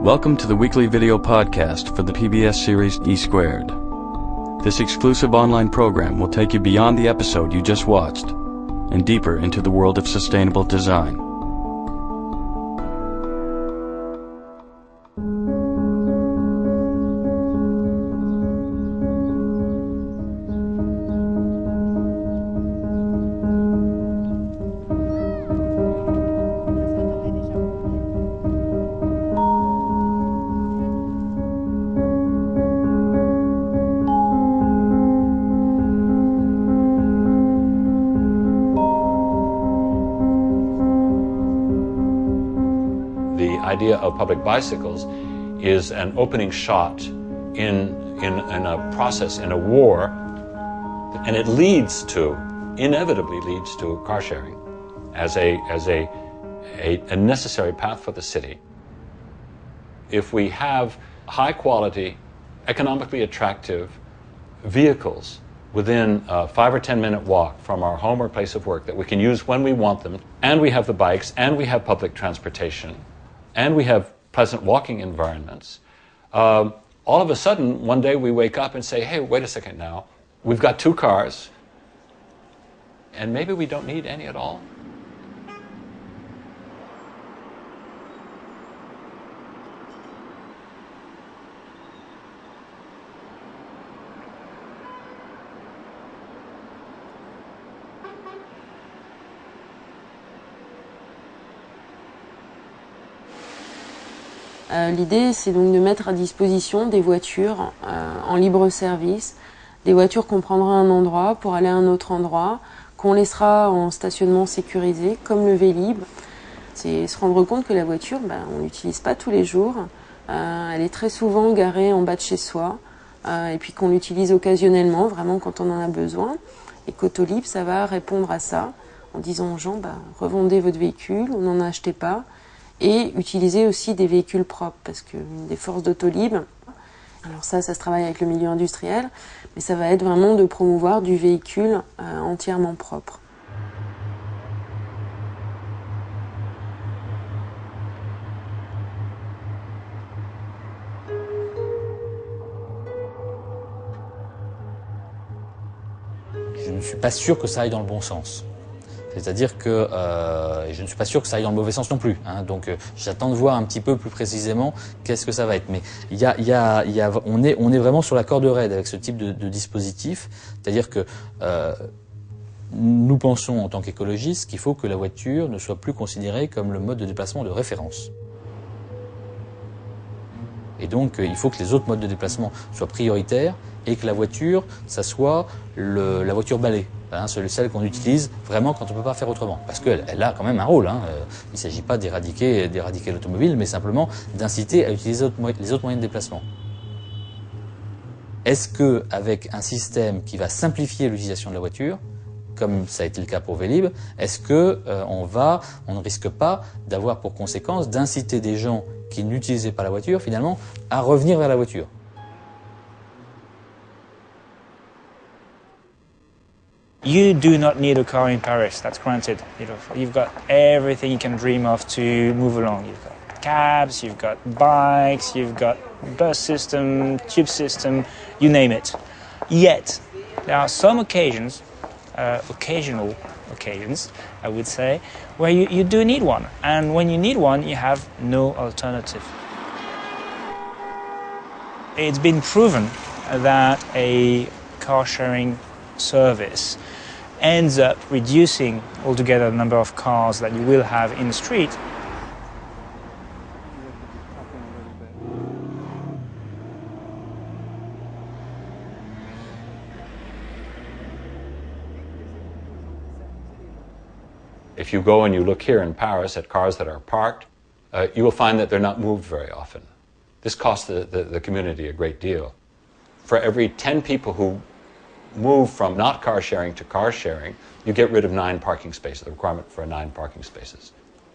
Welcome to the weekly video podcast for the PBS series E Squared. This exclusive online program will take you beyond the episode you just watched and deeper into the world of sustainable design. The idea of public bicycles is an opening shot in a process, in a war, and it inevitably leads to car sharing as a necessary path for the city. If we have high quality, economically attractive vehicles within a 5 or 10 minute walk from our home or place of work that we can use when we want them, and we have the bikes, and we have public transportation, and we have pleasant walking environments, all of a sudden, one day we wake up and say, hey, wait a second now, we've got 2 cars, and maybe we don't need any at all. L'idée, c'est donc de mettre à disposition des voitures en libre service, des voitures qu'on prendra à un endroit pour aller à un autre endroit, qu'on laissera en stationnement sécurisé, comme le Velib. C'est se rendre compte que la voiture, on l'utilise pas tous les jours, elle est très souvent garée en bas de chez soi, et puis qu'on l'utilise occasionnellement, vraiment quand on en a besoin, et qu'Autolib, ça va répondre à ça, en disant aux gens, revendez votre véhicule, ou n'en achetez pas, et utiliser aussi des véhicules propres, parce qu'une des forces d'Autolib, alors ça se travaille avec le milieu industriel, mais ça va être vraiment de promouvoir du véhicule entièrement propre. Je ne suis pas sûr que ça aille dans le bon sens. C'est-à-dire que je ne suis pas sûr que ça aille dans le mauvais sens non plus. Donc j'attends de voir un petit peu plus précisément qu'est-ce que ça va être. Mais on est vraiment sur la corde raide avec ce type de dispositif. C'est-à-dire que nous pensons en tant qu'écologistes qu'il faut que la voiture ne soit plus considérée comme le mode de déplacement de référence. Et donc il faut que les autres modes de déplacement soient prioritaires et que la voiture, ça soit la voiture balai. Celle qu'on utilise vraiment quand on ne peut pas faire autrement. Parce qu'elle a quand même un rôle. Il ne s'agit pas d'éradiquer l'automobile, mais simplement d'inciter à utiliser les autres moyens de déplacement. Est-ce qu'avec un système qui va simplifier l'utilisation de la voiture, comme ça a été le cas pour Velib, est-ce qu'on ne risque pas d'avoir pour conséquence d'inciter des gens qui n'utilisaient pas la voiture, finalement, à revenir vers la voiture ? You do not need a car in Paris, that's granted. You've got everything you can dream of to move along. You've got cabs, you've got bikes, you've got bus system, tube system, you name it. Yet, there are some occasions, occasional occasions, I would say, where you do need one. And when you need one, you have no alternative. It's been proven that a car-sharing service ends up reducing altogether the number of cars that you will have in the street. If you go and you look here in Paris at cars that are parked, you will find that they're not moved very often. This costs the community a great deal. For every 10 people who move from not car sharing to car sharing, you get rid of 9 parking spaces, the requirement for 9 parking spaces.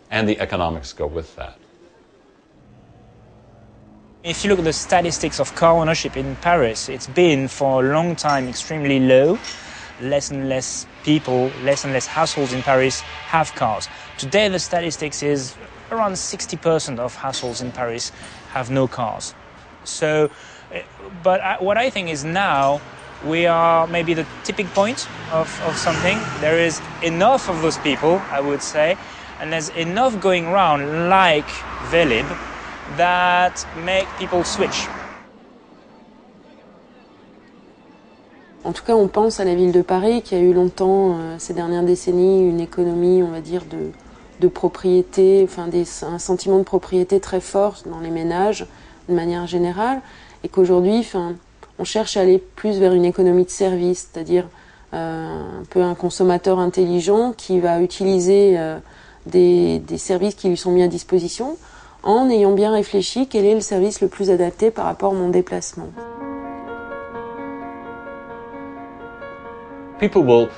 And the economics go with that. If you look at the statistics of car ownership in Paris, it's been for a long time extremely low. Less and less people, less and less households in Paris have cars. Today the statistics is around 60% of households in Paris have no cars. So, but what I think is now we are maybe the tipping point of something. There is enough of those people, I would say, and there's enough going around, like Velib, that make people switch. En tout cas, on pense à la ville de Paris qui a eu longtemps, ces dernières décennies, une économie, on va dire, de propriété, enfin un sentiment de propriété très fort dans les ménages, de manière générale, et qu'aujourd'hui, on cherche à aller plus vers une économie de service, c'est-à-dire un peu un consommateur intelligent qui va utiliser des services qui lui sont mis à disposition en ayant bien réfléchi quel est le service le plus adapté par rapport à mon déplacement. People will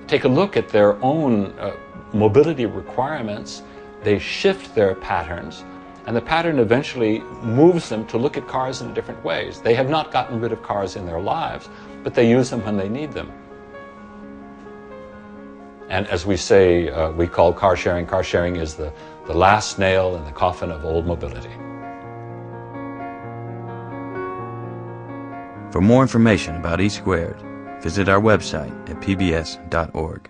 take a look at their own mobility requirements, they shift their patterns, and the pattern eventually moves them to look at cars in different ways. They have not gotten rid of cars in their lives, but they use them when they need them. And as we say, we call car sharing is the last nail in the coffin of old mobility. For more information about E-Squared, visit our website at pbs.org.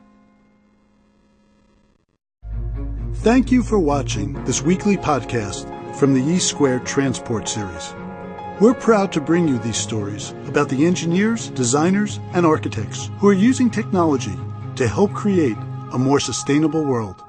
Thank you for watching this weekly podcast from the E-Squared Transport Series. We're proud to bring you these stories about the engineers, designers, and architects who are using technology to help create a more sustainable world.